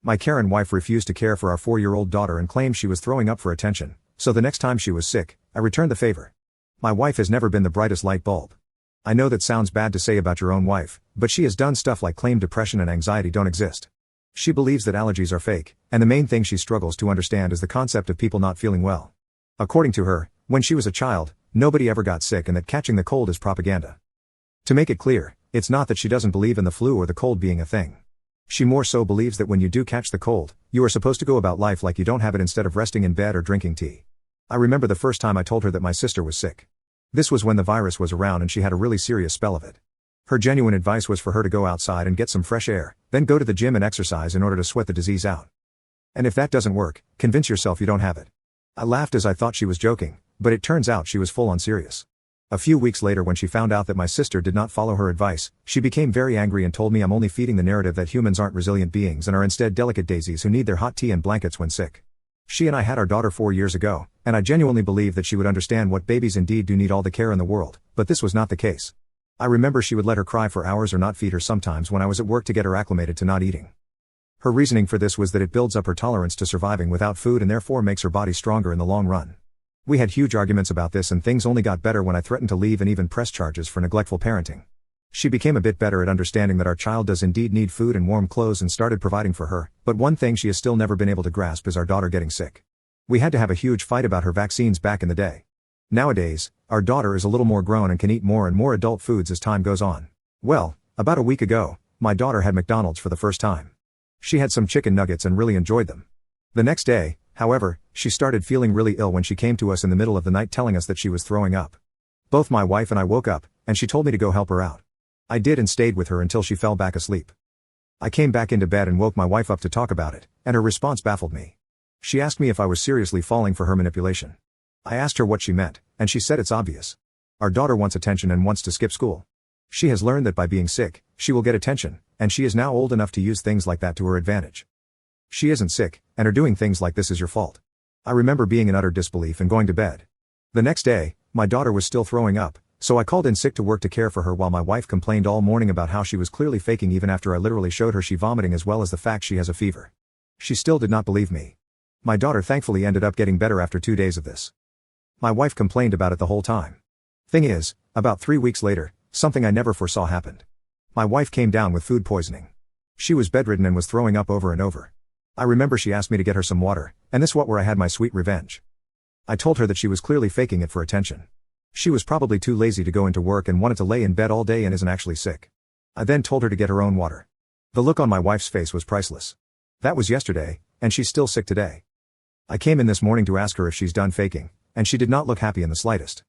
My Karen wife refused to care for our 4-year-old daughter and claimed she was throwing up for attention, so the next time she was sick, I returned the favor. My wife has never been the brightest light bulb. I know that sounds bad to say about your own wife, but she has done stuff like claim depression and anxiety don't exist. She believes that allergies are fake, and the main thing she struggles to understand is the concept of people not feeling well. According to her, when she was a child, nobody ever got sick and that catching the cold is propaganda. To make it clear, it's not that she doesn't believe in the flu or the cold being a thing. She more so believes that when you do catch the cold, you are supposed to go about life like you don't have it instead of resting in bed or drinking tea. I remember the first time I told her that my sister was sick. This was when the virus was around and she had a really serious spell of it. Her genuine advice was for her to go outside and get some fresh air, then go to the gym and exercise in order to sweat the disease out. And if that doesn't work, convince yourself you don't have it. I laughed as I thought she was joking, but it turns out she was full on serious. A few weeks later, when she found out that my sister did not follow her advice, she became very angry and told me I'm only feeding the narrative that humans aren't resilient beings and are instead delicate daisies who need their hot tea and blankets when sick. She and I had our daughter 4 years ago, and I genuinely believe that she would understand what babies indeed do need all the care in the world, but this was not the case. I remember she would let her cry for hours or not feed her sometimes when I was at work to get her acclimated to not eating. Her reasoning for this was that it builds up her tolerance to surviving without food and therefore makes her body stronger in the long run. We had huge arguments about this and things only got better when I threatened to leave and even press charges for neglectful parenting. She became a bit better at understanding that our child does indeed need food and warm clothes and started providing for her, but one thing she has still never been able to grasp is our daughter getting sick. We had to have a huge fight about her vaccines back in the day. Nowadays, our daughter is a little more grown and can eat more and more adult foods as time goes on. Well, about a week ago, my daughter had McDonald's for the first time. She had some chicken nuggets and really enjoyed them. The next day, however, she started feeling really ill when she came to us in the middle of the night telling us that she was throwing up. Both my wife and I woke up, and she told me to go help her out. I did and stayed with her until she fell back asleep. I came back into bed and woke my wife up to talk about it, and her response baffled me. She asked me if I was seriously falling for her manipulation. I asked her what she meant, and she said it's obvious. Our daughter wants attention and wants to skip school. She has learned that by being sick, she will get attention, and she is now old enough to use things like that to her advantage. She isn't sick, and her doing things like this is your fault. I remember being in utter disbelief and going to bed. The next day, my daughter was still throwing up, so I called in sick to work to care for her while my wife complained all morning about how she was clearly faking even after I literally showed her she vomiting as well as the fact she has a fever. She still did not believe me. My daughter thankfully ended up getting better after 2 days of this. My wife complained about it the whole time. Thing is, about 3 weeks later, something I never foresaw happened. My wife came down with food poisoning. She was bedridden and was throwing up over and over. I remember she asked me to get her some water, and this was where I had my sweet revenge. I told her that she was clearly faking it for attention. She was probably too lazy to go into work and wanted to lay in bed all day and isn't actually sick. I then told her to get her own water. The look on my wife's face was priceless. That was yesterday, and she's still sick today. I came in this morning to ask her if she's done faking, and she did not look happy in the slightest.